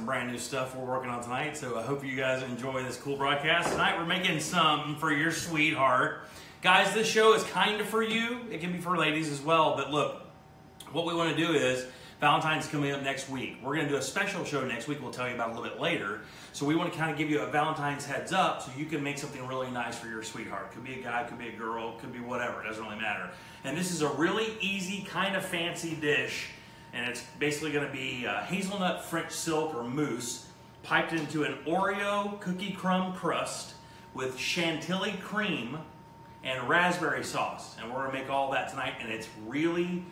some brand new stuff we're working on tonight, so I hope you guys enjoy this cool broadcast. Tonight we're making something for your sweetheart. Guys, this show is kind of for you. It can be for ladies as well, but look, what we want to do is, Valentine's coming up next week. We're going to do a special show next week we'll tell you about a little bit later. So we want to kind of give you a Valentine's heads up so you can make something really nice for your sweetheart. Could be a guy, could be a girl, could be whatever. It doesn't really matter. And this is a really easy, kind of fancy dish. And it's basically going to be hazelnut French silk or mousse piped into an Oreo cookie crumb crust with chantilly cream and raspberry sauce. And we're going to make all that tonight, and it's really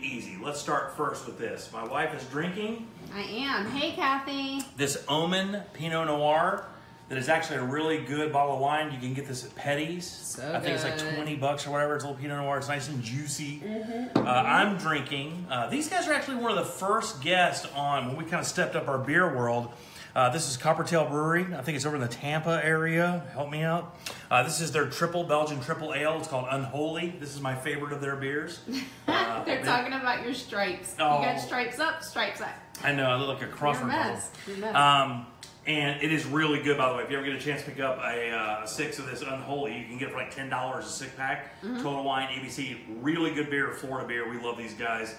easy. Let's start first with this. My wife is drinking. I am. Hey, Kathy. This Omen Pinot Noir that is actually a really good bottle of wine. You can get this at Ptk'S. So I think it's like 20 bucks or whatever. It's a little Pinot Noir. It's nice and juicy. I'm drinking. These guys are actually one of the first guests on when we kind of stepped up our beer world. This is Coppertail Brewery. I think it's over in the Tampa area. Help me out. This is their Belgian triple ale. It's called Unholy. This is my favorite of their beers. They're talking about your stripes. Oh. You got stripes up, stripes up. I know. I look like a Crawford. You're a mess. You're a mess. And it is really good, by the way. If you ever get a chance to pick up a six of this Unholy, you can get it for like $10 a six pack. Total Wine, ABC, really good beer, Florida beer. We love these guys.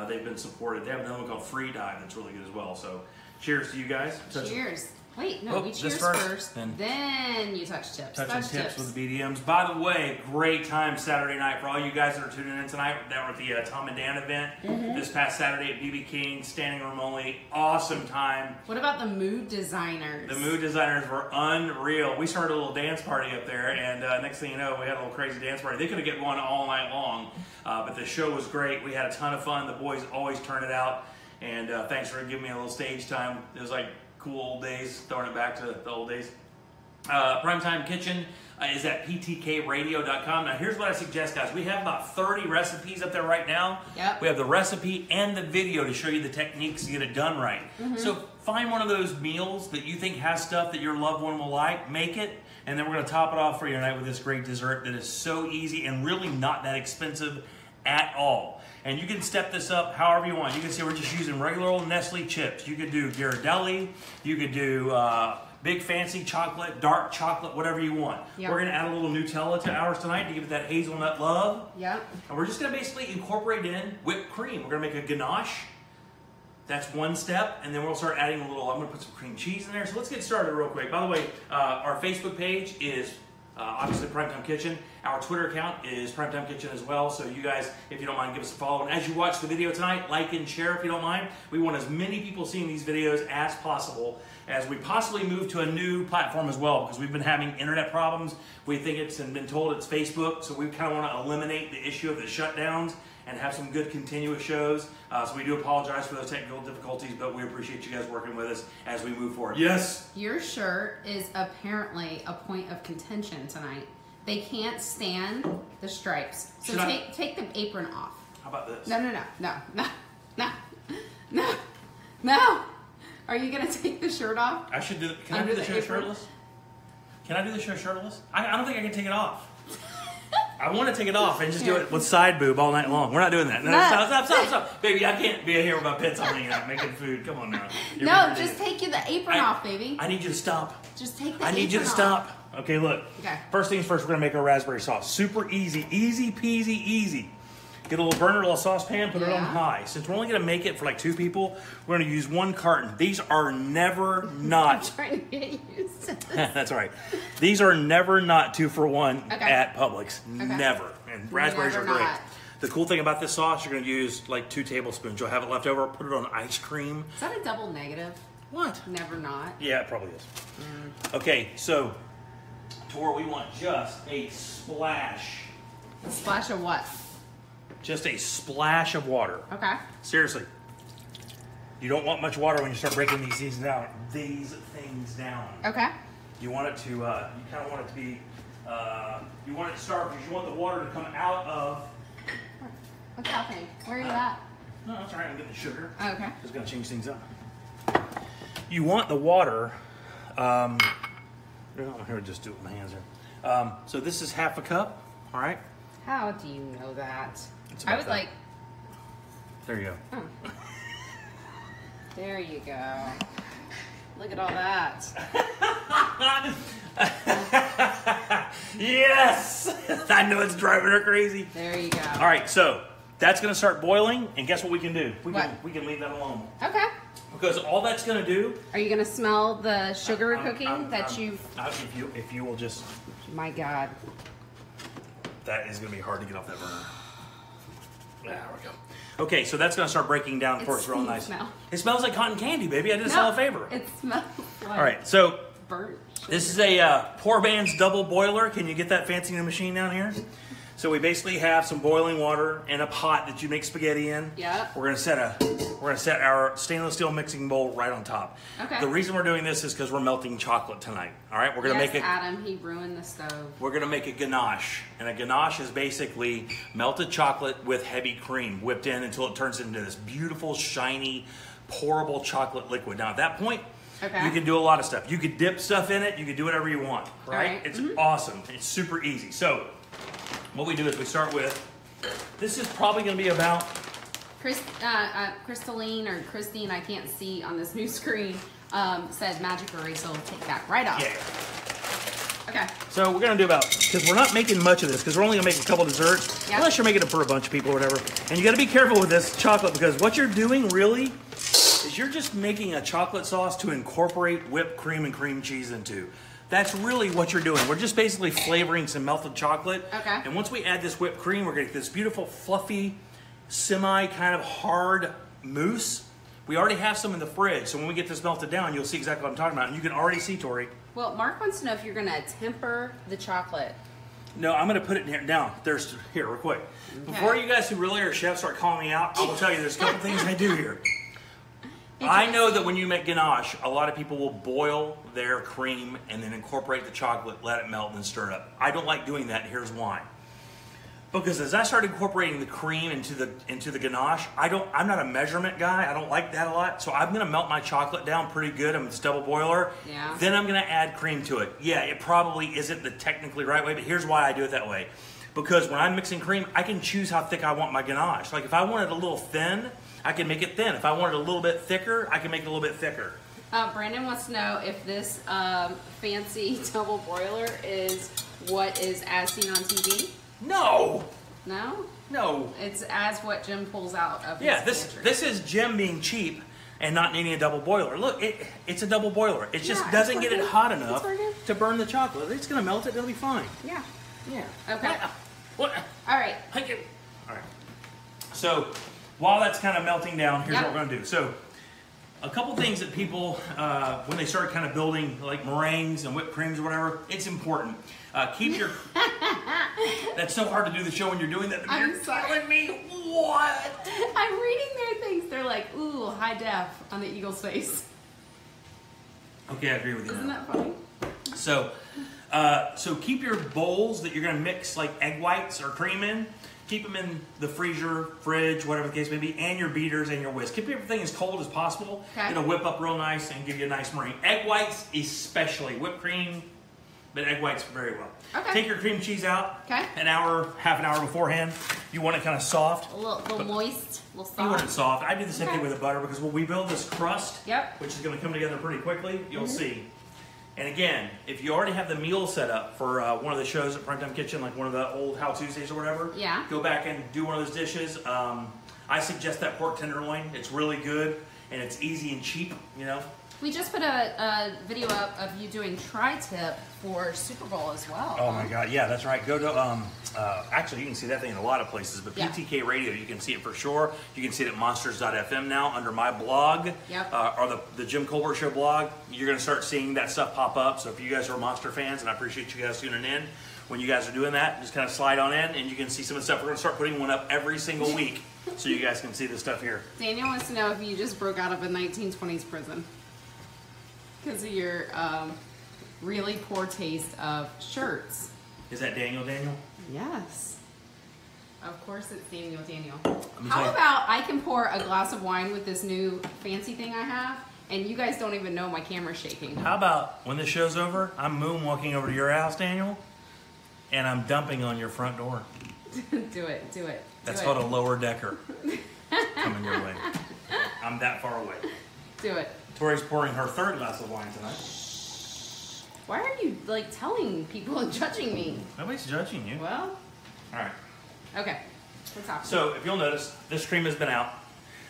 They've been supported. They have another one called Free Dive that's really good as well. So cheers to you guys. Cheers. Wait, no, we cheers first. Then you touch tips. Touch tips with the BDMs. By the way, great time Saturday night for all you guys that are tuning in tonight. That were at the Tom and Dan event this past Saturday at BB King, standing room only. Awesome time. What about the mood designers? The mood designers were unreal. We started a little dance party up there, and next thing you know, we had a little crazy dance party. They could have get one all night long, but the show was great. We had a ton of fun. The boys always turn it out, and thanks for giving me a little stage time. It was like cool old days, throwing it back to the old days. Primetime Kitchen is at ptkradio.com. Now here's what I suggest, guys. We have about 30 recipes up there right now. Yep. We have the recipe and the video to show you the techniques to get it done right. So find one of those meals that you think has stuff that your loved one will like, make it, and then we're going to top it off for you tonight with this great dessert that is so easy and really not that expensive at all. And you can step this up however you want. You can see we're just using regular old Nestle chips. You could do Ghirardelli. You could do big fancy chocolate, dark chocolate, whatever you want. Yep. We're going to add a little Nutella to ours tonight to give it that hazelnut love. Yep. And we're just going to basically incorporate in whipped cream. We're going to make a ganache. That's one step. And then we'll start adding a little, I'm going to put some cream cheese in there. So let's get started real quick. By the way, our Facebook page is obviously Primetime Kitchen. Our Twitter account is Primetime Kitchen as well. So you guys, if you don't mind, give us a follow. And as you watch the video tonight, like and share if you don't mind. We want as many people seeing these videos as possible as we possibly move to a new platform as well, because we've been having internet problems. We think it's and been told it's Facebook. So we kind of want to eliminate the issue of the shutdowns and have some good continuous shows. So we do apologize for those technical difficulties, but we appreciate you guys working with us as we move forward. Yes? Your shirt is apparently a point of contention tonight. They can't stand the stripes. So take the apron off. How about this? No. Are you going to take the shirt off? I should do. Can I do the show shirtless? Can I do the show shirtless? I don't think I can take it off. I want to take it off and just do it with side boob all night long. We're not doing that. No, stop. Baby, I can't be here with my pits on me making food. Come on now. No, just take the apron off, baby. I need you to stop. Just take the apron off. I need you to stop. Okay, look. Okay. First things first, we're going to make our raspberry sauce. Super easy. Easy peasy easy. Get a little burner, a little saucepan, put it on high. Since we're only going to make it for like 2 people, we're going to use 1 carton. These are never not. I'm trying to get used to this. That's all right. These are never not 2 for 1 at Publix. Okay. Never. And raspberries are great. The cool thing about this sauce, you're going to use like 2 tablespoons. You'll have it left over, put it on ice cream. Is that a double negative? What? Never not. Yeah, it probably is. Okay, so Tor, we want just a splash. A splash of what? Just a splash of water. Okay. Seriously. You don't want much water when you start breaking these things down. Okay. You want it to, you kind of want it to be, you want it to start because you want the water to come out of. What's happening? Where are you at? No, that's all right. I'm getting the sugar. Oh, okay. Just going to change things up. You want the water, here, just do it with my hands here. So this is half a cup, all right? How do you know that? It's I about was that. like... There you go. Oh. There you go. Look at all that. Yes! I know it's driving her crazy. There you go. All right, so that's going to start boiling, and guess what we can do? We What? can leave that alone. Okay. Because all that's going to do... Are you going to smell the sugar cooking If you will just... My God. That is going to be hard to get off that burner. There we go. Okay, so that's going to start breaking down for us real nice. It smells like cotton candy, baby. I did us all a favor. It smells like all right, so burnt sugar. This is a Poor Man's double boiler. Can you get that fancy new machine down here? So we basically have some boiling water in a pot that you make spaghetti in. Yeah. We're gonna set our stainless steel mixing bowl right on top. Okay. The reason we're doing this is because we're melting chocolate tonight. All right. We're gonna make it. Adam, he ruined the stove. We're gonna make a ganache, and a ganache is basically melted chocolate with heavy cream whipped in until it turns into this beautiful, shiny, pourable chocolate liquid. Now at that point, okay, you can do a lot of stuff. You could dip stuff in it. You could do whatever you want. Right? It's awesome. It's super easy. So what we do is we start with, this is probably going to be about... Crystalline or Christine, I can't see on this new screen, said magic eraser will take that right off. Yeah. Okay. So we're going to do about, because we're not making much of this, because we're only going to make a couple desserts, unless you're making it for a bunch of people or whatever. And you got to be careful with this chocolate, because what you're doing really is you're just making a chocolate sauce to incorporate whipped cream and cream cheese into. That's really what you're doing. We're just basically flavoring some melted chocolate. Okay. And once we add this whipped cream, we're going to get this beautiful, fluffy, semi kind of hard mousse. We already have some in the fridge, so when we get this melted down, you'll see exactly what I'm talking about. And you can already see, Tori. Well, Mark wants to know if you're going to temper the chocolate. No, I'm going to put it in here. Now, here, real quick. Okay. Before you guys who really are chefs start calling me out, I will tell you there's a couple things I do here. I know that when you make ganache, a lot of people will boil their cream and then incorporate the chocolate, let it melt, and then stir it up. I don't like doing that, and here's why. Because as I started incorporating the cream into the ganache, I'm not a measurement guy. I don't like that a lot. So I'm going to melt my chocolate down pretty good on this double boiler. Yeah. Then I'm going to add cream to it. Yeah, it probably isn't the technically right way, but here's why I do it that way. Because when I'm mixing cream, I can choose how thick I want my ganache. Like if I want it a little thin, I can make it thin. If I want it a little bit thicker, I can make it a little bit thicker. Brandon wants to know if this fancy double boiler is what is as seen on TV. No. No? No. It's as what Jim pulls out of his pantry. This is Jim being cheap and not needing a double boiler. Look, it's a double boiler. It just doesn't get it hot enough to burn the chocolate. It's going to melt it. It'll be fine. Yeah. Yeah. Okay. What? All right. All right. So while that's kind of melting down, here's what we're going to do. So a couple things that people, when they start kind of building like meringues and whipped creams or whatever, it's important. Keep your... That's so hard to do the show when you're doing that. I'm you're telling me what? I'm reading their things. They're like, ooh, high def on the eagle's face. Okay, I agree with you. Isn't that funny? So, so keep your bowls that you're going to mix like egg whites or cream in. Keep them in the freezer, fridge, whatever the case may be, and your beaters and your whisk. Keep everything as cold as possible. Okay. It'll whip up real nice and give you a nice meringue. Egg whites especially. Whipped cream, but egg whites very well. Okay. Take your cream cheese out. Okay. Half an hour beforehand. You want it kind of soft. A little moist, a little soft. You want it soft. I do the same thing with the butter because when we build this crust, which is going to come together pretty quickly, you'll see. And again, if you already have the meal set up for one of the shows at Primetime Kitchen, like one of the old How Tuesdays or whatever, go back and do one of those dishes. I suggest that pork tenderloin. It's really good, and it's easy and cheap, you know. We just put a video up of you doing tri-tip for Super Bowl as well. Oh my God, yeah, that's right. Go to, actually you can see that thing in a lot of places, but PTK Radio, you can see it for sure. You can see it at monsters.fm now under my blog, or the Jim Colbert Show blog. You're gonna start seeing that stuff pop up. So if you guys are Monster fans, and I appreciate you guys tuning in, when you guys are doing that, just kind of slide on in and you can see some of the stuff. We're gonna start putting one up every single week so you guys can see the stuff here. Daniel wants to know if you just broke out of a 1920s prison because of your really poor taste of shirts. Is that Daniel? Yes. Of course it's Daniel. How about I can pour a glass of wine with this new fancy thing I have, and you guys don't even know my camera's shaking. How about when this show's over, I'm moonwalking over to your house, Daniel, and I'm dumping on your front door. Do it. That's called a lower decker coming your way. I'm that far away. Do it. Tori's pouring her third glass of wine tonight. Why are you like telling people and judging me? Nobody's judging you. Well. All right. Okay. What's happening? So if you'll notice, this cream has been out.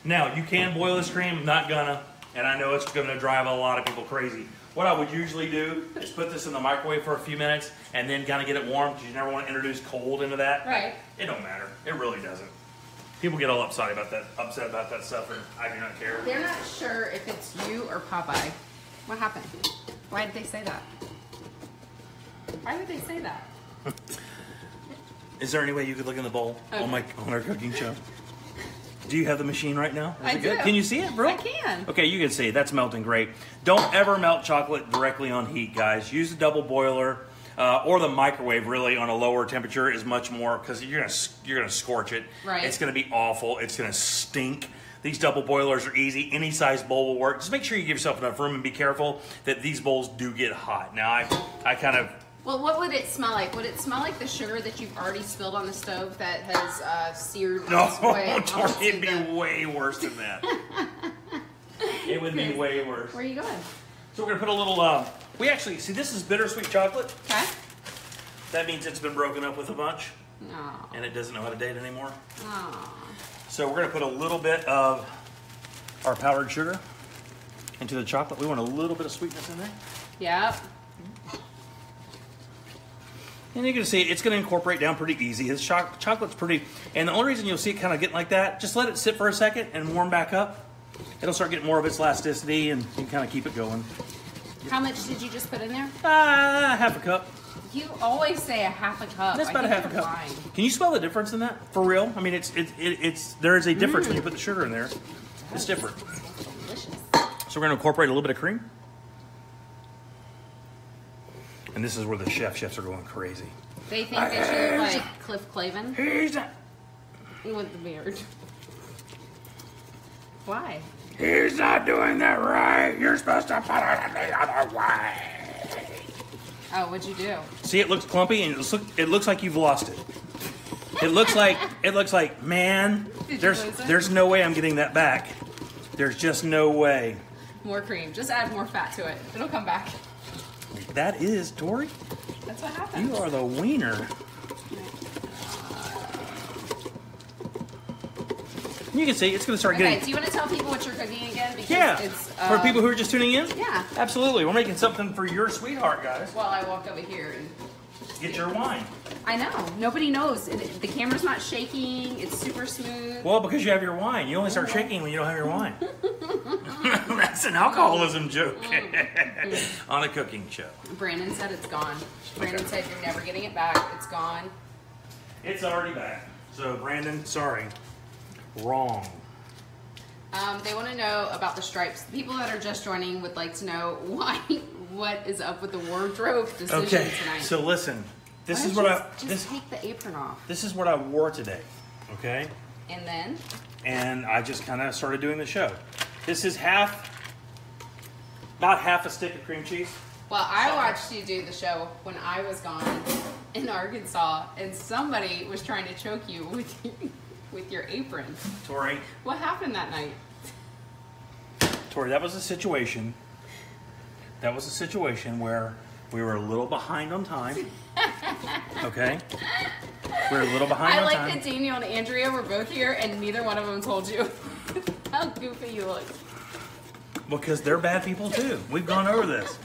Now you can boil this cream, not gonna, and I know it's gonna drive a lot of people crazy. What I would usually do is put this in the microwave for a few minutes and then kind of get it warm because you never want to introduce cold into that. Right. It don't matter. It really doesn't. People get all upset about that stuff, and I do not care. They're not sure if it's you or Popeye. What happened? Why did they say that? Why would they say that? Is there any way you could look in the bowl on our cooking show? Do you have the machine right now? I do. Can you see it, bro? I can. Okay, you can see it. That's melting great. Don't ever melt chocolate directly on heat, guys. Use the double boiler or the microwave. Really, on a lower temperature is much more because you're gonna scorch it. Right. It's gonna be awful. It's gonna stink. These double boilers are easy. Any size bowl will work. Just make sure you give yourself enough room and be careful that these bowls do get hot. Now, I kind of. Well, what would it smell like? Would it smell like the sugar that you've already spilled on the stove that has seared? No, its way it'd be way worse than that. It would be way worse. Where are you going? So we're gonna put a little. We actually see this is bittersweet chocolate. Okay. That means it's been broken up with a bunch, No. and it doesn't know how to date anymore. Oh. So we're gonna put a little bit of our powdered sugar into the chocolate. We want a little bit of sweetness in there. Yep. And you can see it's going to incorporate down pretty easy. This chocolate's pretty, and the only reason you'll see it kind of getting like that, just let it sit for a second and warm back up. It'll start getting more of its elasticity, and you can kind of keep it going. How much did you just put in there? Half a cup. You always say a half a cup. That's about a half a cup. Lying. Can you smell the difference in that? For real? I mean, there is a difference when you put the sugar in there. It's different. It smells delicious. So we're going to incorporate a little bit of cream. And this is where the chefs are going crazy. They think that you look like Cliff Clavin He's not, with the beard. Why? he's not doing that right. You're supposed to put it the other way. Oh, what'd you do? See, it looks clumpy, and it looks like you've lost it. It looks like, man, Did you lose it? there's no way I'm getting that back. There's just no way. More cream. Just add more fat to it. It'll come back. That is, Tori, That's what happens. you are the wiener. You can see it's going to start Okay, getting. do you want to tell people what you're cooking again? Because Yeah, it's, for people who are just tuning in. Yeah. Absolutely, we're making something for your sweetheart, guys. Well, I walked over here and Get your wine. I know. Nobody knows. The camera's not shaking. It's super smooth. Well, because you have your wine. You only start shaking when you don't have your wine. That's an alcoholism joke on a cooking show. Brandon said it's gone. Brandon said you're never getting it back. It's gone. It's already back. So, Brandon, sorry. Wrong. They want to know about the stripes. People that are just joining would like to know what is up with the wardrobe decision tonight. So listen, this Why is don't what you just take the apron off. this is what I wore today. Okay? And then And I just kind of started doing the show. This is about half a stick of cream cheese. well, I watched you do the show when I was gone in Arkansas, and somebody was trying to choke you with your apron. Tori, What happened that night? that was a situation. That was a situation where we were a little behind on time. Okay? We were a little behind I on like time. that Daniel and Andrea were both here, and neither one of them told you how goofy you look. Because they're bad people too. We've gone over this.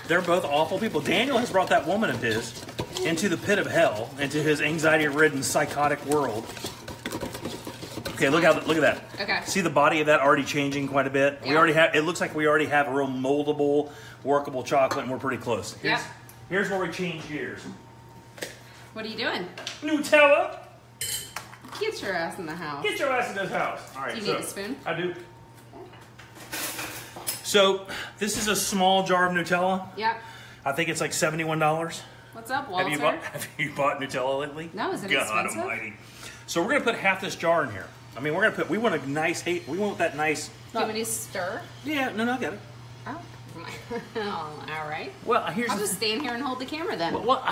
They're both awful people. Daniel has brought that woman of his into the pit of hell, into his anxiety-ridden, psychotic world. Okay, look at that. Okay. See the body of that already changing quite a bit. We Yeah. already have. It looks like we already have a real moldable, workable chocolate, and we're pretty close. Here's where we change gears. What are you doing? Nutella, Get your ass in the house. get your ass in this house. All right. Do you so need a spoon? I do. So this is a small jar of Nutella. Yep. I think it's like $71. What's up, Walter? Have you bought Nutella lately? No, is it God expensive? Almighty. So we're gonna put half this jar in here. I mean, we want a nice we want that nice. Do you want me to stir? Yeah, no, I got it. Oh. Oh, all right. Well, here's I'll just stand here and hold the camera then. all and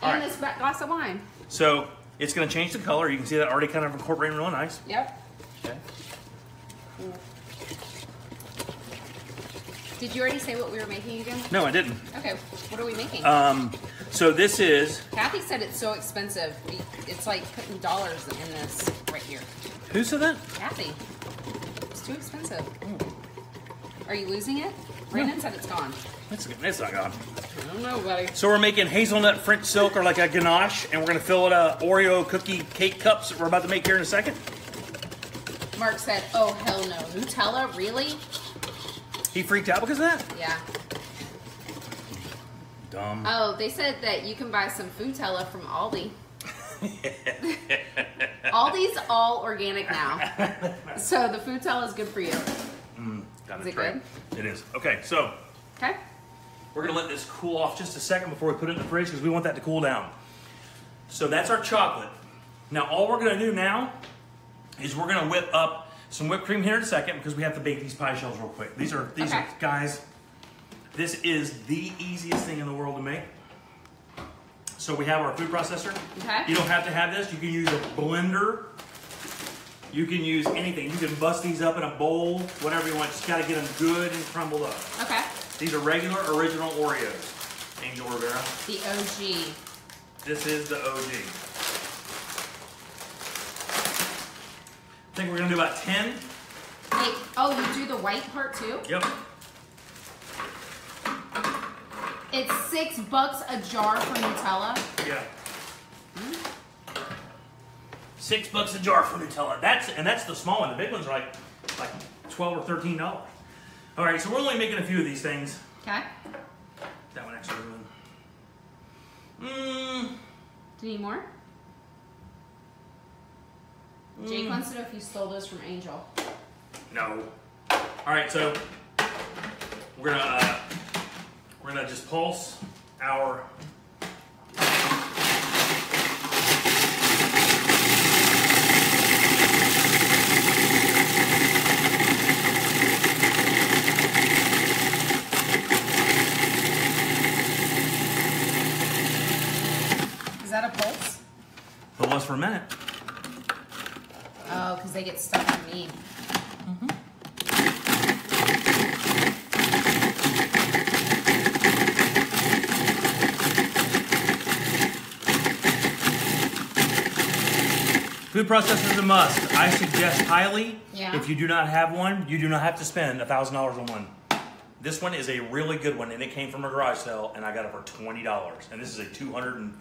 right. this glass of wine. So it's gonna change the color. You can see that already kind of incorporating real nice. Yep. Okay. Did you already say what we were making again? No, I didn't. Okay, what are we making? So this is... Kathy said it's so expensive. It's like putting dollars in this right here. Who said that? Kathy. It's too expensive. Are you losing it? Brandon said it's gone. It's not gone. I don't know, buddy. So we're making hazelnut French silk, or like a ganache, and we're going to fill it Oreo cookie cake cups that we're about to make here in a second. Mark said, oh, hell no. Nutella? Really? He freaked out because of that? Yeah. Dumb. Oh, they said that you can buy some Foodtella from Aldi. Aldi's all organic now. So the Foodtella is good for you. Is it good? It is. Okay, so Okay. we're going to let this cool off just a second before we put it in the fridge because we want that to cool down. So that's our chocolate. Now all we're going to do now is we're going to whip up some whipped cream here in a second because we have to bake these pie shells real quick. These are guys, this is the easiest thing in the world to make. So we have our food processor. Okay. You don't have to have this. You can use a blender. You can use anything. You can bust these up in a bowl, whatever you want. Just got to get them good and crumbled up. Okay. These are regular original Oreos. Angel Rivera. The OG. This is the OG. I think we're going to do about 10. Hey, oh, you do the white part too? Yep. It's $6 a jar for Nutella. Yeah. $6 a jar for Nutella. That's the small one. The big ones are like $12 or $13. All right, so we're only making a few of these things. Okay. That one actually good. Do you need more? Jake wants to know if you stole those from Angel. No. All right, so we're gonna just pulse our. Is that a pulse? It was for a minute. Oh, because they get stuck on me. Food processor is a must. I suggest highly. Yeah. If you do not have one, you do not have to spend $1,000 on one. This one is a really good one, and it came from a garage sale, and I got it for $20. And this is a $240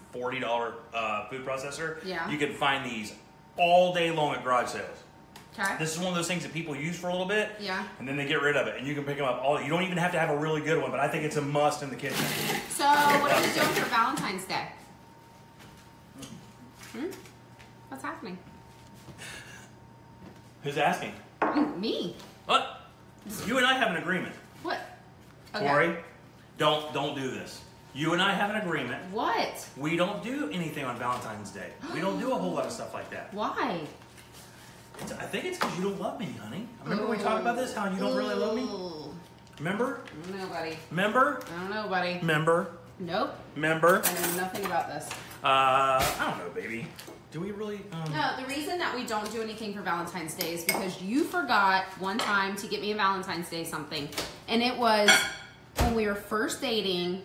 food processor. Yeah. You can find these all day long at garage sales. Okay. This is one of those things that people use for a little bit, Yeah. and then they get rid of it, and you can pick them up all. You don't even have to have a really good one, but I think it's a must in the kitchen. So, what are we doing for Valentine's Day? What's happening? Who's asking? Me. What? You and I have an agreement. What? Okay. Corey, don't do this. You and I have an agreement. What? We don't do anything on Valentine's Day. We don't do a whole lot of stuff like that. Why? I think it's because you don't love me, honey. Remember we talked about this, how you don't really love me? Remember? I don't know, buddy. Remember? I don't know, buddy. Remember? Nope. Remember? I know nothing about this. I don't know, baby. Do we really? No, the reason that we don't do anything for Valentine's Day is because you forgot one time to get me a Valentine's Day something. And it was when we were first dating,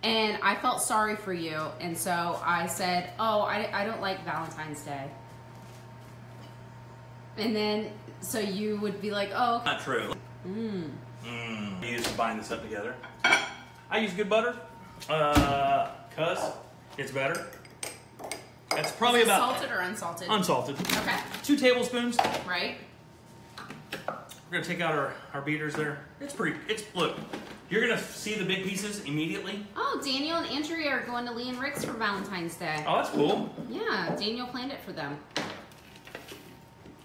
and I felt sorry for you. And so I said, oh, I don't like Valentine's Day. And then, so you would be like, oh. Not true. You used to bind this up together. I use good butter, cuz it's better. That's probably about salted or unsalted? unsalted. Okay. 2 tablespoons. Right. We're gonna take out our beaters there. Look, you're gonna see the big pieces immediately. Oh, Daniel and Andrea are going to Lee and Rick's for Valentine's Day. Oh, that's cool. Yeah, Daniel planned it for them.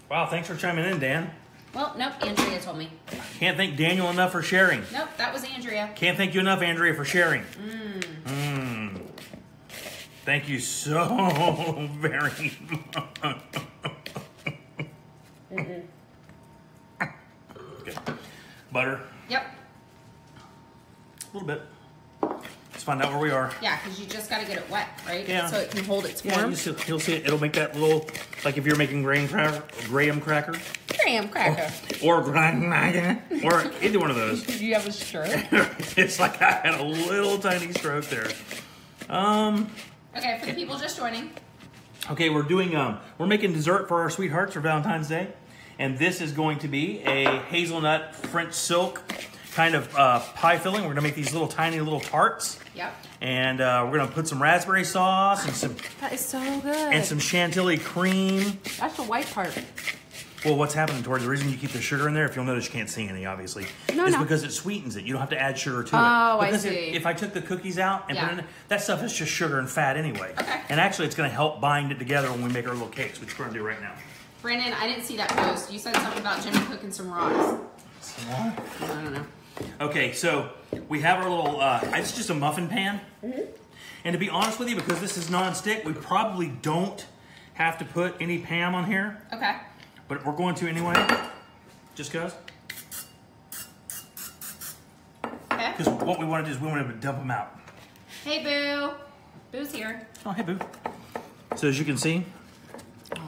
Wow, thanks for chiming in, Dan. Well, nope, Andrea told me. Can't thank Daniel enough for sharing. Nope, that was Andrea. Can't thank you enough, Andrea, for sharing. Thank you so very much. Okay. Butter. Yep. A little bit. Let's find out where we are. Yeah, because you just got to get it wet, right? Yeah. So it can hold its Yeah, form. you'll see it. It'll make that little, like if you're making graham crackers. graham cracker. Or either one of those. Did you have a stroke? It's like I had a little tiny stroke there. Okay, for the people just joining. Okay, we're making dessert for our sweethearts for Valentine's Day. And this is going to be a hazelnut French silk kind of pie filling. We're gonna make these little tiny little tarts. Yep. And we're gonna put some raspberry sauce and some. That is so good. And some chantilly cream. That's the white part. Well, what's happening, Tori, the reason you keep the sugar in there, if you'll notice you can't see any, obviously, is because it sweetens it. You don't have to add sugar to it. Oh, because I see. If I took the cookies out and put it in, that stuff is just sugar and fat anyway. Okay. And actually, it's going to help bind it together when we make our little cakes, which we're going to do right now. Brandon, I didn't see that post. You said something about Jimmy cooking some rocks. I don't know. Okay, so we have our little, it's just a muffin pan. Mm-hmm. And to be honest with you, because this is non-stick, we probably don't have to put any Pam on here. Okay. But we're going to anyway, just because. Okay. Because what we want to do is we want to dump them out. Hey, Boo. Boo's here. Oh, hey, Boo. So as you can see,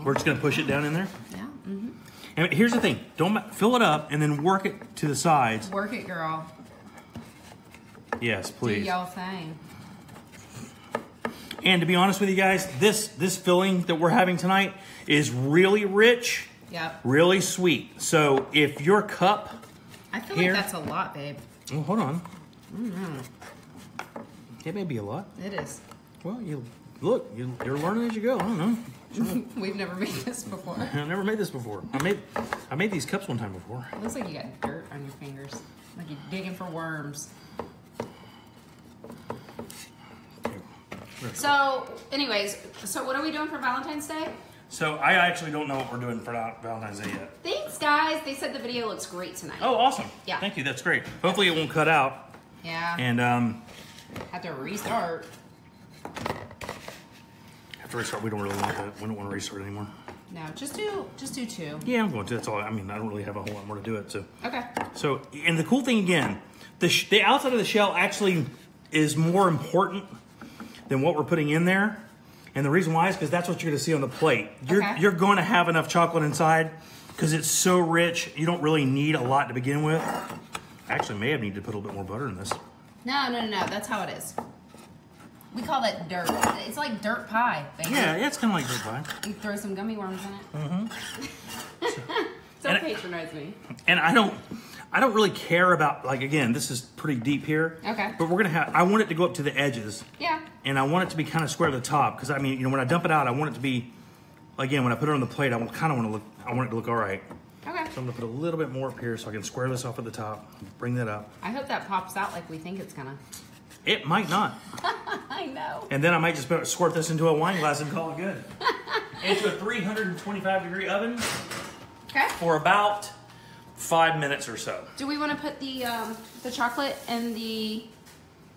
we're just going to push it down in there. Yeah. Mm-hmm. And here's the thing. Don't fill it up and then work it to the sides. Work it, girl. Yes, please. Do your thing. And to be honest with you guys, this filling that we're having tonight is really rich. Yep. Really sweet. So if your cup I feel here, like that's a lot, babe. Oh, hold on. It may be a lot. It is. Well, you're learning as you go. I don't know. We've never made this before. I've never made this before. I made these cups one time before. It looks like you got dirt on your fingers. Like you're digging for worms. So, anyways, what are we doing for Valentine's Day? So, I actually don't know what we're doing for Valentine's Day yet. Thanks, guys. They said the video looks great tonight. Oh, awesome. Yeah. Thank you. That's great. Hopefully it won't cut out. Yeah. And, have to restart. Have to restart. We don't really want to. We don't want to restart anymore. No, just do two. Yeah, I'm going to. That's all. I mean, I don't really have a whole lot more to do it. So. Okay. So, and the cool thing again, the outside of the shell actually is more important than what we're putting in there. And the reason why is because that's what you're going to see on the plate. You're going to have enough chocolate inside because it's so rich. You don't really need a lot to begin with. I actually may have needed to put a little bit more butter in this. No. That's how it is. We call that dirt. It's like dirt pie, baby. Yeah, it's kind of like dirt pie. You throw some gummy worms in it. Mm-hmm. Don't patronize me. And I don't really care about, like, again, this is pretty deep here. Okay. But I want it to go up to the edges. Yeah. And I want it to be kind of square to the top. Because, I mean, when I dump it out, I want it to be, again, when I put it on the plate, I want it to look all right. Okay. So I'm going to put a little bit more up here so I can square this off at the top. Bring that up. I hope that pops out like we think it's going to. It might not. I know. And then I might just squirt this into a wine glass and call it good. Into a 325-degree oven. Okay. For about 5 minutes or so. Do we want to put the chocolate in the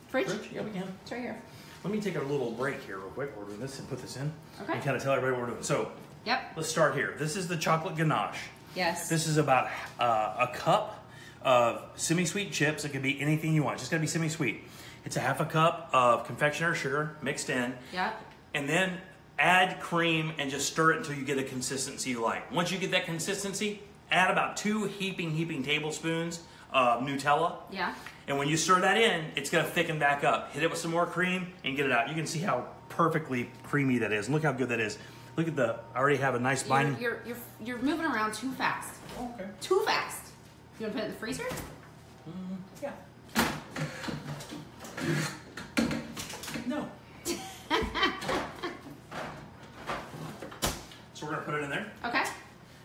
fridge? Yeah, we can. It's right here. Let me take a little break here real quick. We're doing this and put this in. Okay. And kind of tell everybody what we're doing. So, yep. Let's start here. This is the chocolate ganache. Yes. This is about a cup of semi-sweet chips. It could be anything you want. It's just got to be semi-sweet. It's a half a cup of confectioner sugar mixed in. Yeah. And then add cream and just stir it until you get a consistency you like. Once you get that consistency, add about 2 heaping tablespoons of Nutella. Yeah. And when you stir that in, it's going to thicken back up. Hit it with some more cream and get it out. You can see how perfectly creamy that is. And look how good that is. Look at I already have a nice binding. You're moving around too fast. Oh, okay. Too fast. You want to put it in the freezer? Yeah. No. So we're going to put it in there. Okay.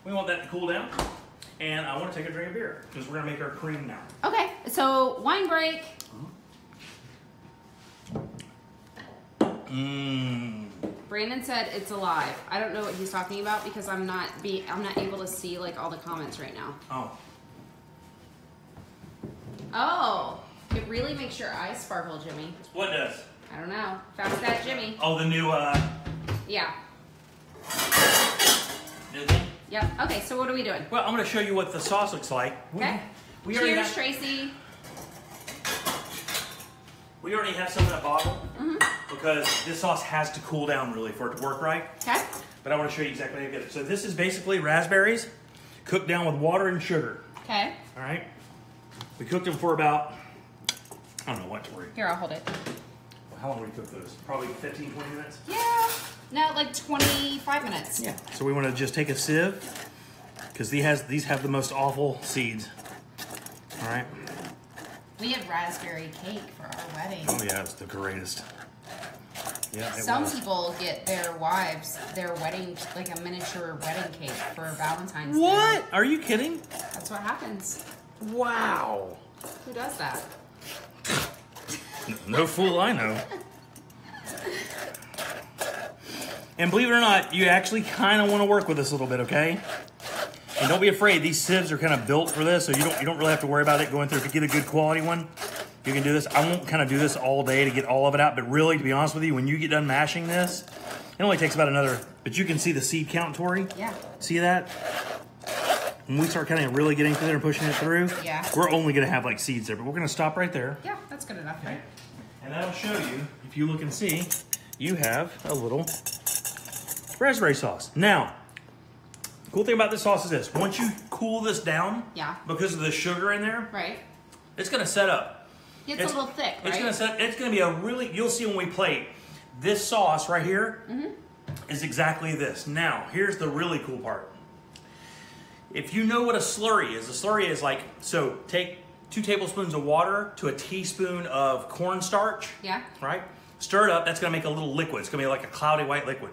We want that to cool down. And I want to take a drink of beer because we're going to make our cream now. Okay. So wine break. Brandon said it's alive. I don't know what he's talking about because I'm not able to see like all the comments right now. Oh. Oh. It really makes your eyes sparkle, Jimmy. What does? I don't know. Found that Jimmy. Oh, the new Yeah. New thing? Yep. Okay, so what are we doing? Well, I'm going to show you what the sauce looks like. Okay. Cheers, Tracy. We already have some in a bottle because this sauce has to cool down really for it to work right. Okay. But I want to show you exactly how to get it. So this is basically raspberries, cooked down with water and sugar. Okay. All right. We cooked them for about, I don't know what, Tori. Here, I'll hold it. How long did we cook those? Probably 15, 20 minutes? Yeah. No, like 25 minutes. Yeah. So we want to just take a sieve, because these have the most awful seeds. All right. We had raspberry cake for our wedding. Oh yeah, it's the greatest. Yeah, Some people get their wives their wedding, like a miniature wedding cake for Valentine's Day. What? Are you kidding? That's what happens. Wow. Who does that? No fool I know. And believe it or not, you actually kind of want to work with this a little bit, okay? And don't be afraid. These sieves are kind of built for this, so you don't really have to worry about it going through. If you get a good quality one, you can do this. I won't kind of do this all day to get all of it out, but really, to be honest with you, when you get done mashing this, it only takes about another, but you can see the seed count, Tori? Yeah. See that? When we start kind of really getting through there and pushing it through, yeah, we're only going to have like seeds there, but we're going to stop right there. Yeah, that's good enough, right? And that'll show you, if you look and see, you have a little raspberry sauce. Now, the cool thing about this sauce is this. Once you cool this down, yeah, because of the sugar in there, right, it's going to set up. It's a little thick, right? It's going to be a really, you'll see when we plate, this sauce right here is exactly this. Now, here's the really cool part. If you know what a slurry is like, so take 2 tablespoons of water to a teaspoon of cornstarch. Yeah. Right? Stir it up. That's going to make a little liquid. It's going to be like a cloudy white liquid.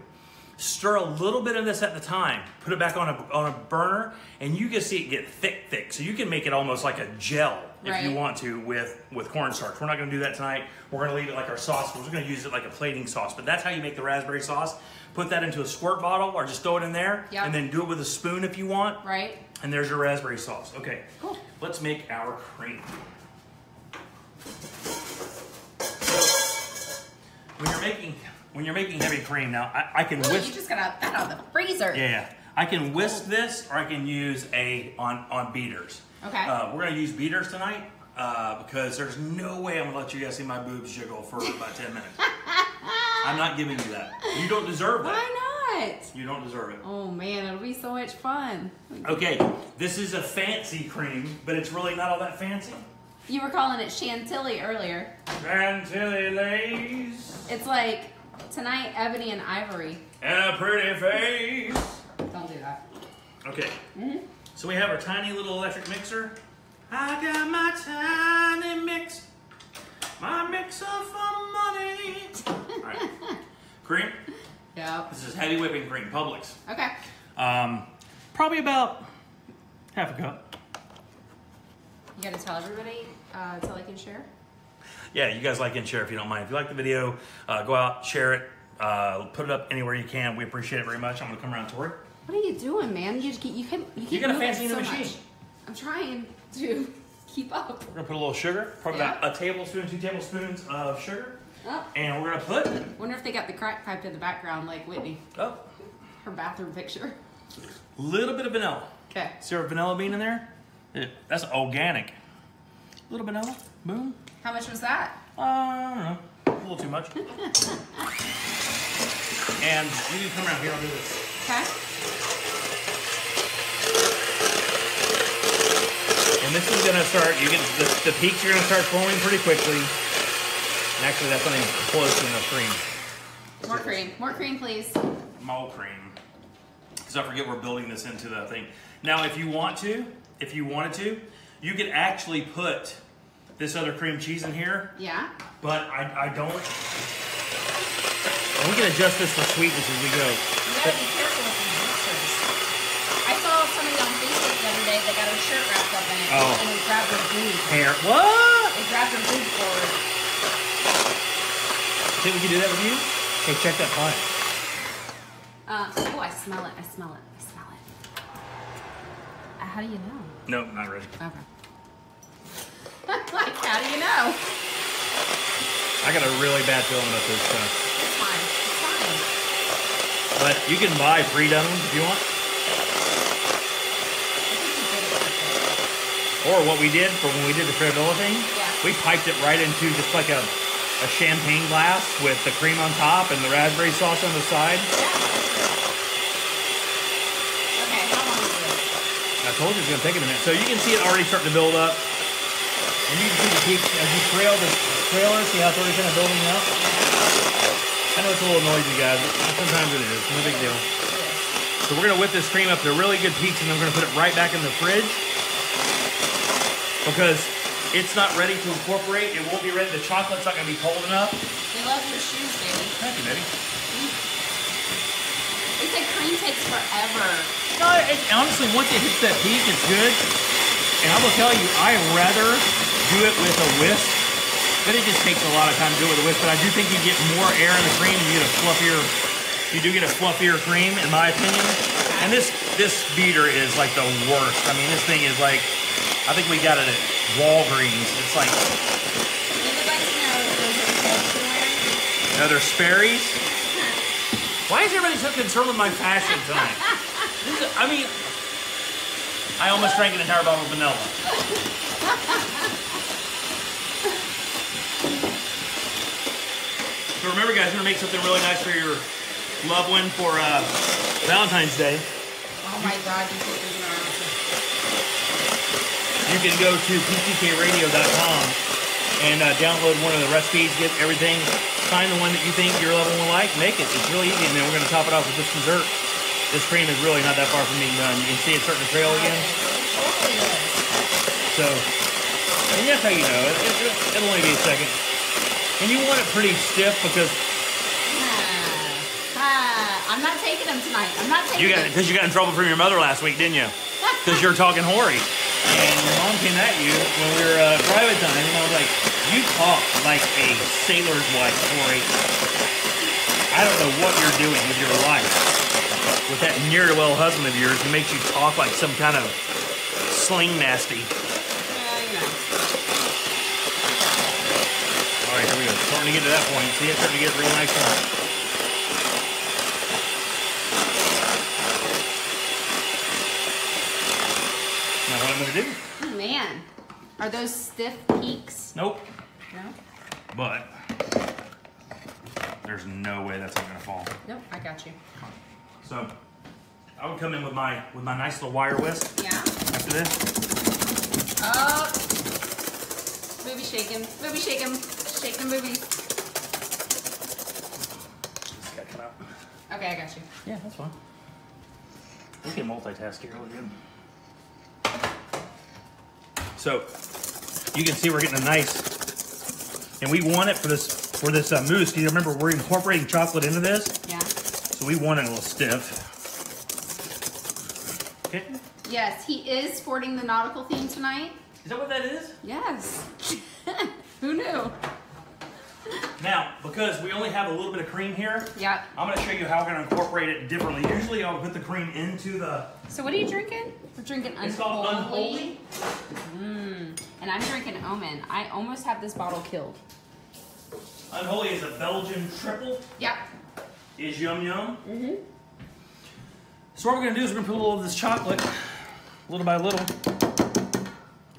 Stir a little bit of this at the time. Put it back on a burner, and you can see it get thick. So you can make it almost like a gel if you want to with cornstarch. We're not going to do that tonight. We're going to leave it like our sauce. We're going to use it like a plating sauce. But that's how you make the raspberry sauce. Put that into a squirt bottle or just throw it in there. Yep. And then do it with a spoon if you want. Right. And there's your raspberry sauce. Okay. Cool. Let's make our cream. When you're making heavy cream, now I can whisk. You just got that out of the freezer. Yeah. I can whisk this, or I can use on beaters. Okay. We're gonna use beaters tonight because there's no way I'm gonna let you guys see my boobs jiggle for about 10 minutes. I'm not giving you that. You don't deserve that. Why not? You don't deserve it. Oh man, it'll be so much fun. Okay, this is a fancy cream, but it's really not all that fancy. You were calling it Chantilly earlier. Chantilly lace. It's like tonight, ebony and ivory. And a pretty face. Don't do that. Okay. So we have our tiny little electric mixer. I got my tiny mix. My mixer for money. All right. Cream. Yeah. This is heavy whipping cream, Publix. Okay. Probably about half a cup. You gotta tell everybody so they can share. Yeah, you guys like and share if you don't mind. If you like the video, go out, share it, put it up anywhere you can. We appreciate it very much. I'm gonna come around, Tori. What are you doing, man? You keep You're gonna moving fancy the so machine. much. I'm trying to keep up. We're gonna put a little sugar, probably about a tablespoon, 2 tablespoons of sugar. Oh. And we're gonna put. Wonder if they got the crack pipe in the background like Whitney. Oh. Her bathroom picture. Little bit of vanilla. Okay. See our vanilla bean in there? That's organic. Little vanilla. Boom. How much was that? I don't know. A little too much. And you can come around here. I'll do this. Okay. And this is gonna start. You get the peaks are gonna start forming pretty quickly. And actually, that's not even close to enough cream. More cream. More cream, please. More cream. Because I forget we're building this into the thing. Now, if you wanted to, you could actually put this other cream cheese in here. Yeah. But I don't. And we can adjust this for sweetness as we go. You gotta be careful with these mixers. I saw somebody on Facebook the other day that got her shirt wrapped up in it and they grabbed her boob. Hair. What? They grabbed her boob forward. Think we can do that with you? Hey, check that pie. Oh, I smell it. I smell it. I smell it. How do you know? No, not ready. Okay. Like, how do you know? I got a really bad feeling about this stuff. It's fine. It's fine. But you can buy pre-done ones if you want. Or what we did for when we did the Fravilla thing, we piped it right into just like a champagne glass with the cream on top and the raspberry sauce on the side. Yeah. Okay, how long is this? I told you it's gonna take a minute. So you can see it already starting to build up. And you can see the peaks as you trail the trailer, see how it's already kind of building up? I know it's a little noisy, guys, but sometimes it is. No big deal. So we're gonna whip this cream up to really good peaks, and then we're gonna put it right back in the fridge because it's not ready to incorporate. It won't be ready. The chocolate's not gonna be cold enough. They love your shoes, baby. Thank you, baby. They say cream takes forever. No, honestly, once it hits that peak, it's good. And I will tell you, I rather do it with a whisk, but it just takes a lot of time to do it with a whisk. But I do think you get more air in the cream, and you get a fluffier. You do get a fluffier cream, in my opinion. And this beater is like the worst. I mean, this thing is like, I think we got it at Walgreens. It's like. They would like to know if those are clothes you're wearing. No, they're Sperry's. Why is everybody so concerned with my fashion tonight? I mean, I almost drank an entire bottle of vanilla. So remember, guys, I'm gonna make something really nice for your loved one for Valentine's Day. Oh my God, you think you're gonna answer? You can go to ptkradio.com and download one of the recipes, get everything, find the one that you think your loved one will like, make it. It's really easy, and then we're gonna top it off with this dessert. This cream is really not that far from being done. You can see it's starting to trail again. So, and that's how you know. It'll only be a second. And you want it pretty stiff because... I'm not taking them tonight. I'm not taking them. Because you got in trouble from your mother last week, didn't you? Because you're talking hoary. And your mom came at you when we were private time, and I was like, you talk like a sailor's wife, Hoary. I don't know what you're doing with your life. With that ne'er-do-well husband of yours who makes you talk like some kind of sling nasty. You know. All right, here we go. Starting to get to that point. See, it's starting to get real nice one. Now what I'm going to do? Oh, man. Are those stiff peaks? Nope. No? But there's no way that's not going to fall. Nope, I got you. So I would come in with my nice little wire whisk. Yeah. After this. Oh. Booby shaking. Booby shaking. Shake them boobies. Just gotta come out. Okay, I got you. Yeah, that's fine. We can multitask here really good. So you can see we're getting a nice, and we want it for this mousse. You remember we're incorporating chocolate into this. Yeah. So we want it a little stiff. Okay. Yes, he is sporting the nautical theme tonight. Is that what that is? Yes. Who knew? Now, because we only have a little bit of cream here, Yep. I'm going to show you how we're going to incorporate it differently. Usually I'll put the cream into the... So what are you drinking? We're drinking Unholy. It's called Unholy. And I'm drinking Omen. I almost have this bottle killed. Unholy is a Belgian triple. Yep. Is yum yum. Mm-hmm. So what we're going to do is we're going to put a little of this chocolate, little by little,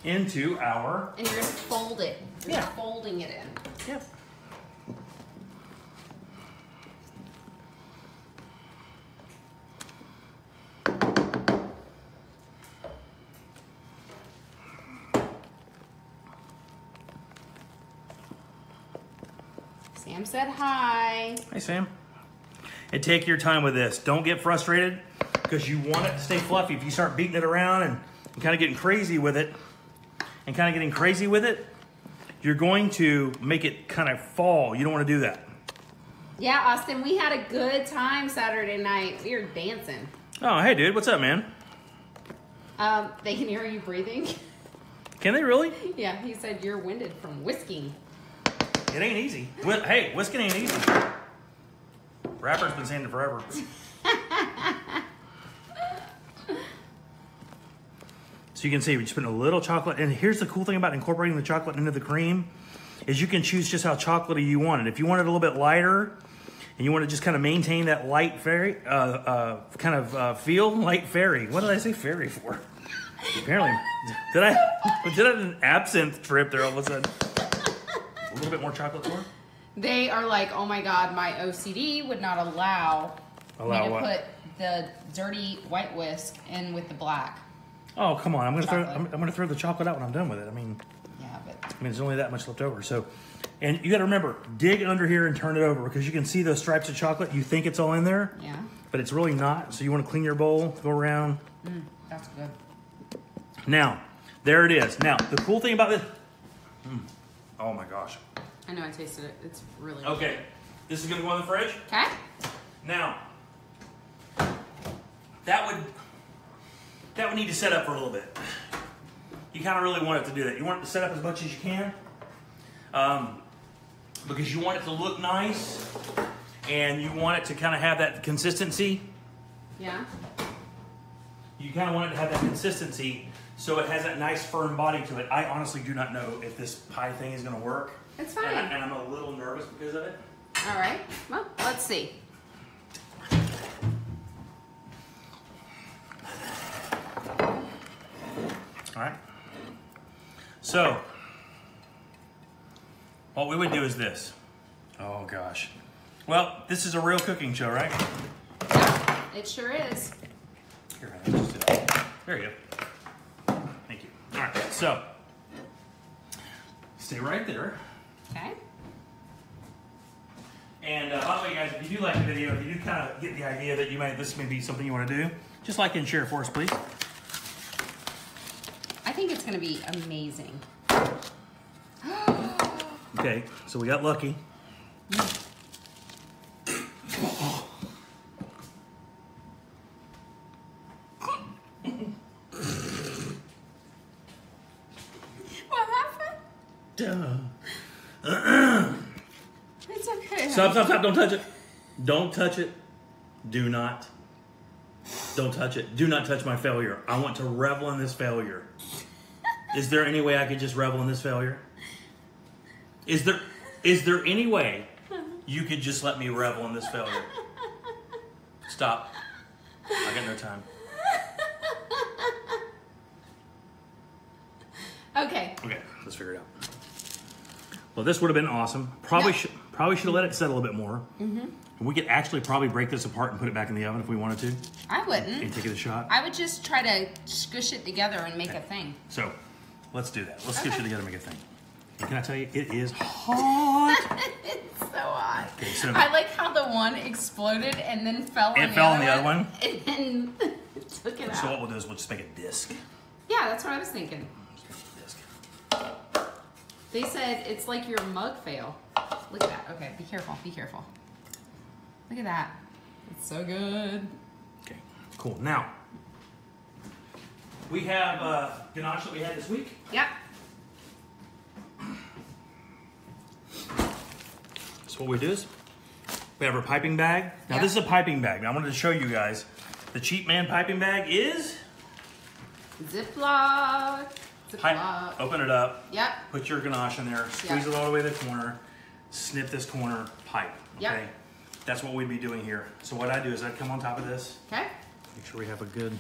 into our... And you're going to fold it. You're Yeah. folding it in. Yep. Sam said hi. Hey, Sam. And take your time with this. Don't get frustrated because you want it to stay fluffy. If you start beating it around and kind of getting crazy with it, you're going to make it kind of fall. You don't want to do that. Yeah, Austin, we had a good time Saturday night. We were dancing. Oh, hey, dude. What's up, man? They can hear you breathing. Can they really? Yeah, he said you're winded from whisking. It ain't easy. Hey, whisking ain't easy. Rapper's been saying it forever. So you can see we just put a little chocolate. And here's the cool thing about incorporating the chocolate into the cream is you can choose just how chocolatey you want it. If you want it a little bit lighter and you want to just kind of maintain that light fairy, feel, light fairy. What did I say fairy for? Apparently, did I have an absinthe trip there all of a sudden? A little bit more chocolate for? They are like, oh my God, my OCD would not allow me to what? put the dirty white whisk in with the black. Oh, come on. I'm gonna throw. Chocolate. I'm gonna throw the chocolate out when I'm done with it. Yeah, but I mean, there's only that much left over. So, and you got to remember, dig under here and turn it over because you can see those stripes of chocolate. You think it's all in there, yeah, but it's really not. So you want to clean your bowl, go around. that's good. Now, there it is. Now, the cool thing about this. Oh my gosh. I know I tasted it. It's really Okay, this is gonna go in the fridge. Okay. Now, that would need to set up for a little bit. You kind of really want it to do that. You want it to set up as much as you can because you want it to look nice and you want it to kind of have that consistency. Yeah. You kind of want it to have that consistency so it has that nice firm body to it. I honestly do not know if this pie thing is going to work. It's fine. And I'm a little nervous because of it. All right. Well, let's see. All right. So, what we would do is this. Oh gosh. Well, this is a real cooking show, right? Yeah, it sure is. Here, let's just do that. There you go. Thank you. All right. So, stay right there. Okay. And by the way, guys, if you do like the video, if you do kind of get the idea that this may be something you want to do, just like and share for us, please. I think it's going to be amazing. Okay, so we got lucky. What happened? Duh. It's okay. Stop, don't touch it. Don't touch it. Do not. Don't touch it. Do not touch my failure. I want to revel in this failure. Is there any way I could just revel in this failure? Is there any way you could just let me revel in this failure? Stop. I got no time. Okay. Okay, let's figure it out. Well, this would have been awesome. Probably should have let it set a little bit more. Mm-hmm. We could actually probably break this apart and put it back in the oven if we wanted to. I wouldn't. And take it a shot. I would just try to squish it together and make a thing. So, let's do that. Let's squish it together and make a thing. And can I tell you, it is hot. It's so hot. Okay, so I like how the one exploded and then fell on it fell on the other one. And then took it out. So what we'll do is we'll just make a disc. Yeah, that's what I was thinking. Just make a disc. They said it's like your mug fail. Look at that. Okay, be careful. Be careful. Look at that. It's so good. Okay, cool. Now, we have ganache that we had this week. Yep. So what we do is we have our piping bag. Now this is a piping bag. Now I wanted to show you guys. The Cheap Man piping bag is Ziploc. open it up. Yep. Put your ganache in there. Squeeze it all the way to the corner. Snip this corner pipe. Okay. Yep. That's what we'd be doing here. So what I do is I'd come on top of this. Okay. Make sure we have a good,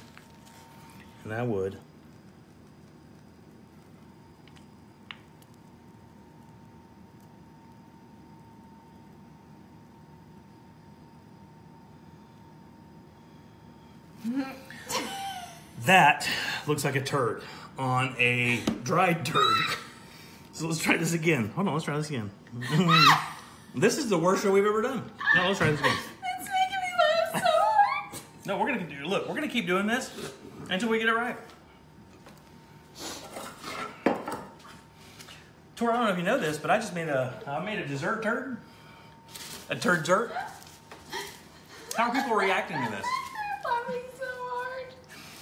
and I would. That looks like a turd on a dried turd. So let's try this again. Hold on, let's try this again. This is the worst show we've ever done. No, let's try this again. It's making me laugh so hard. No, we're gonna do. Look, we're gonna keep doing this until we get it right. Tor, I don't know if you know this, but I just made a dessert turd. A turd dessert. How are people reacting to this? They're laughing so hard.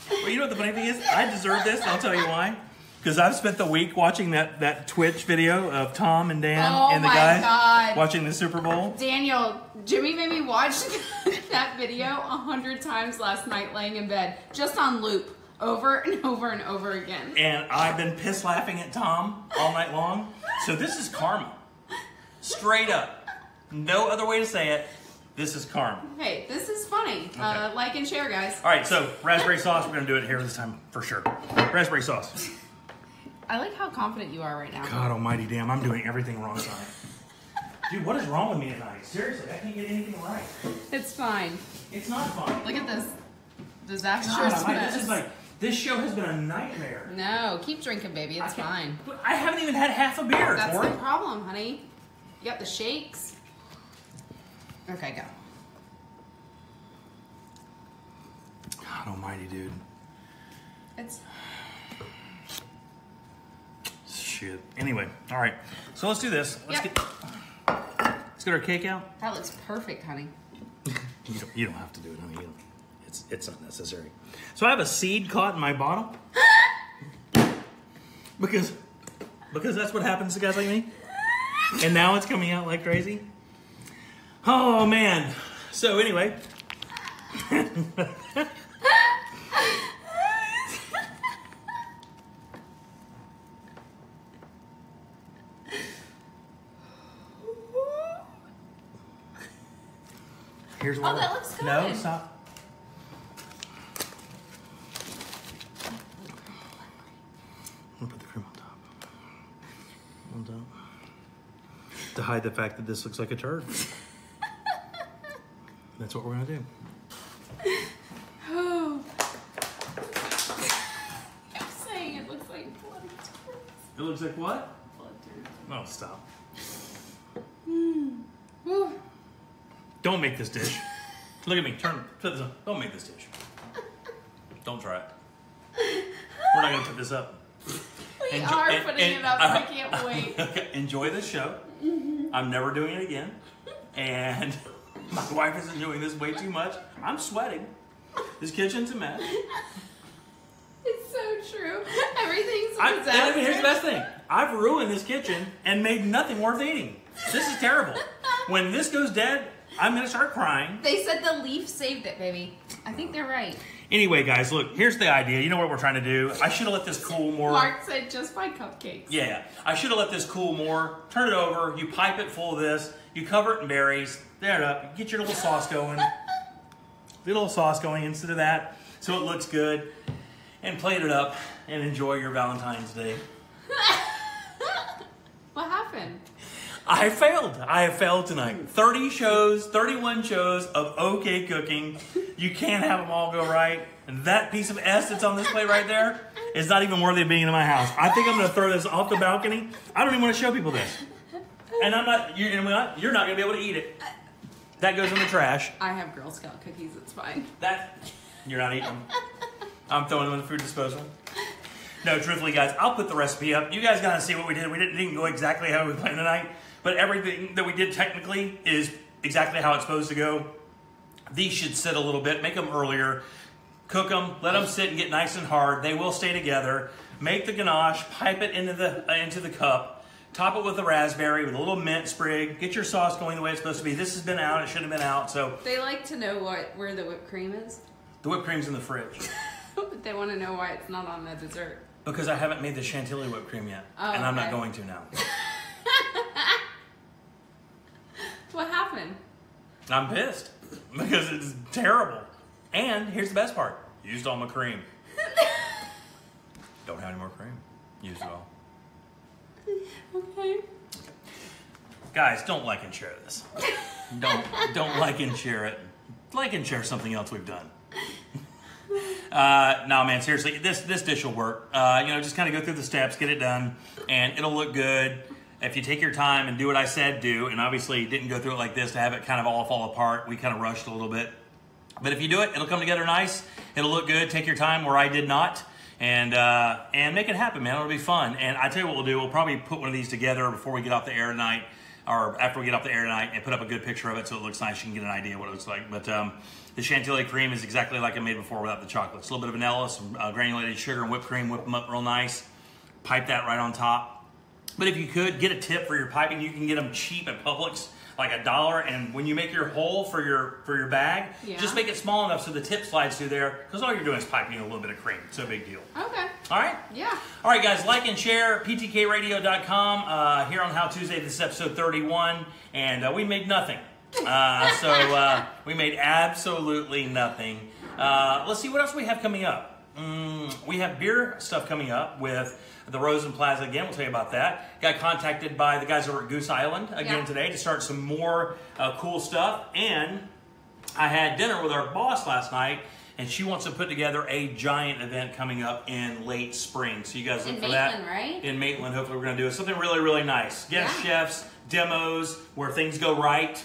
Well, you know what the funny thing is? I deserve this, and I'll tell you why. Because I've spent the week watching that Twitch video of Tom and Dan and the guys watching the Super Bowl. Daniel, Jimmy made me watch that video 100 times last night laying in bed, just on loop, over and over and over again. And I've been piss laughing at Tom all night long. So this is karma. Straight up. No other way to say it. This is karma. Hey, this is funny. Okay. Like and share, guys. All right, so raspberry sauce. We're going to do it here this time for sure. Raspberry sauce. I like how confident you are right now. God almighty damn, I'm doing everything wrong tonight. Dude, what is wrong with me tonight? Seriously, I can't get anything right. It's fine. It's not fine. Look at this disastrous God, mess. this is like This show has been a nightmare. No, keep drinking, baby. It's fine. I haven't even had half a beer. That's Tori. the problem, honey. You got the shakes. Okay, go. God almighty, dude. It's... Shit. Anyway, all right. So let's do this. Let's get our cake out. That looks perfect, honey. You don't have to do it, honey. It's not necessary. So I have a seed caught in my bottle. because that's what happens to guys like me. And now it's coming out like crazy. Oh man. So anyway. Here's one. Oh, that looks good. No, stop. I'm gonna put the cream on top. On top. To hide the fact that this looks like a turd. That's what we're gonna do. Oh. I'm saying it looks like bloody turds. It looks like what? Blood turds. Oh, stop. Whew. Don't make this dish. Look at me. Turn this on. Don't make this dish. Don't try it. We're not gonna put this up. We are putting it up. I can't wait. Enjoy this show. I'm never doing it again. And my wife is enjoying this way too much. I'm sweating. This kitchen's a mess. It's so true. Everything's a And disaster. here's the best thing. I've ruined this kitchen and made nothing worth eating. This is terrible. When this goes dead, I'm going to start crying. They said the leaf saved it, baby. I think they're right. Anyway, guys, look, here's the idea. You know what we're trying to do? I should have let this cool more. Mark said just buy cupcakes. Yeah, I should have let this cool more. Turn it over. You pipe it full of this. You cover it in berries. There it up. Get your little sauce going. Little sauce going instead of that, so it looks good. And plate it up and enjoy your Valentine's Day. What happened? I failed. I have failed tonight. 31 shows of okay cooking. You can't have them all go right. And that piece of S that's on this plate right there is not even worthy of being in my house. I think I'm going to throw this off the balcony. I don't even want to show people this. And I'm not. You're not going to be able to eat it. That goes in the trash. I have Girl Scout cookies. It's fine. You're not eating them. I'm throwing them in the food disposal. No, truthfully, guys, I'll put the recipe up. You guys got to see what we did. We didn't go exactly how we planned tonight. But everything that we did technically is exactly how it's supposed to go. These should sit a little bit. Make them earlier. Cook them. Let them sit and get nice and hard. They will stay together. Make the ganache. Pipe it into the cup. Top it with a raspberry with a little mint sprig. Get your sauce going the way it's supposed to be. This has been out. It shouldn't have been out. So They like to know where the whipped cream is. the whipped cream's in the fridge. But they want to know why it's not on the dessert. Because I haven't made the chantilly whipped cream yet. Oh, and I'm not okay. going to now. What happened? I'm pissed. Because it's terrible. And here's the best part. Used all my cream. Don't have any more cream. Used it all. Okay. Guys, don't like and share this. Don't like and share it. Like and share something else we've done. No, man, seriously, this dish will work. Just kind of go through the steps, get it done, and it'll look good. If you take your time and do what I said do, and obviously didn't go through it like this to have it kind of all fall apart. We kind of rushed a little bit. But if you do it, it'll come together nice. It'll look good. Take your time where I did not. And make it happen, man. It'll be fun. And I tell you what we'll do. We'll probably put one of these together before we get off the air tonight, or after we get off the air tonight, and put up a good picture of it so it looks nice. You can get an idea what it looks like. But the chantilly cream is exactly like I made before without the chocolate. It's a little bit of vanilla, some granulated sugar, and whipped cream. Whip them up real nice. Pipe that right on top. But if you could, get a tip for your piping. You can get them cheap at Publix, like $1. And when you make your hole for your bag, just make it small enough so the tip slides through there. Because all you're doing is piping a little bit of cream. It's no big deal. Okay. All right? Yeah. All right, guys. Like and share. PTKRadio.com. Here on How Tuesday. This is episode 31. And we made nothing. So we made absolutely nothing. Let's see what else we have coming up. We have beer stuff coming up with the Rosen Plaza again. We'll tell you about that. Got contacted by the guys over at Goose Island again today to start some more cool stuff. And I had dinner with our boss last night, and she wants to put together a giant event coming up in late spring. So you guys look in for Maitland, that. Right? In Maitland, hopefully we're going to do something really, really nice. Guest Yeah. chefs, demos, where things go right.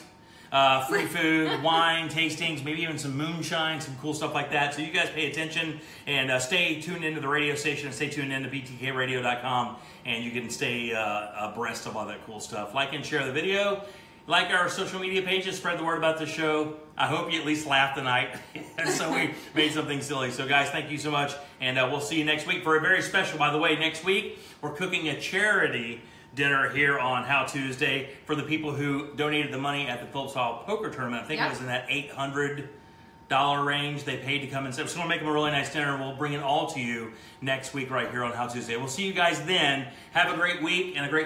Free food, wine, tastings, maybe even some moonshine, some cool stuff like that. So you guys pay attention and stay tuned into the radio station and stay tuned into ptkradio.com, and you can stay abreast of all that cool stuff. Like and share the video. Like our social media pages, spread the word about the show. I hope you at least laughed tonight. So we made something silly. So guys, thank you so much. And we'll see you next week for a very special, by the way, next week we're cooking a charity dinner here on How Tuesday for the people who donated the money at the Phillips Hall Poker Tournament. I think it was in that $800 range they paid to come and say. So we're going to make them a really nice dinner, and we'll bring it all to you next week right here on How Tuesday. We'll see you guys then. Have a great week and a great week.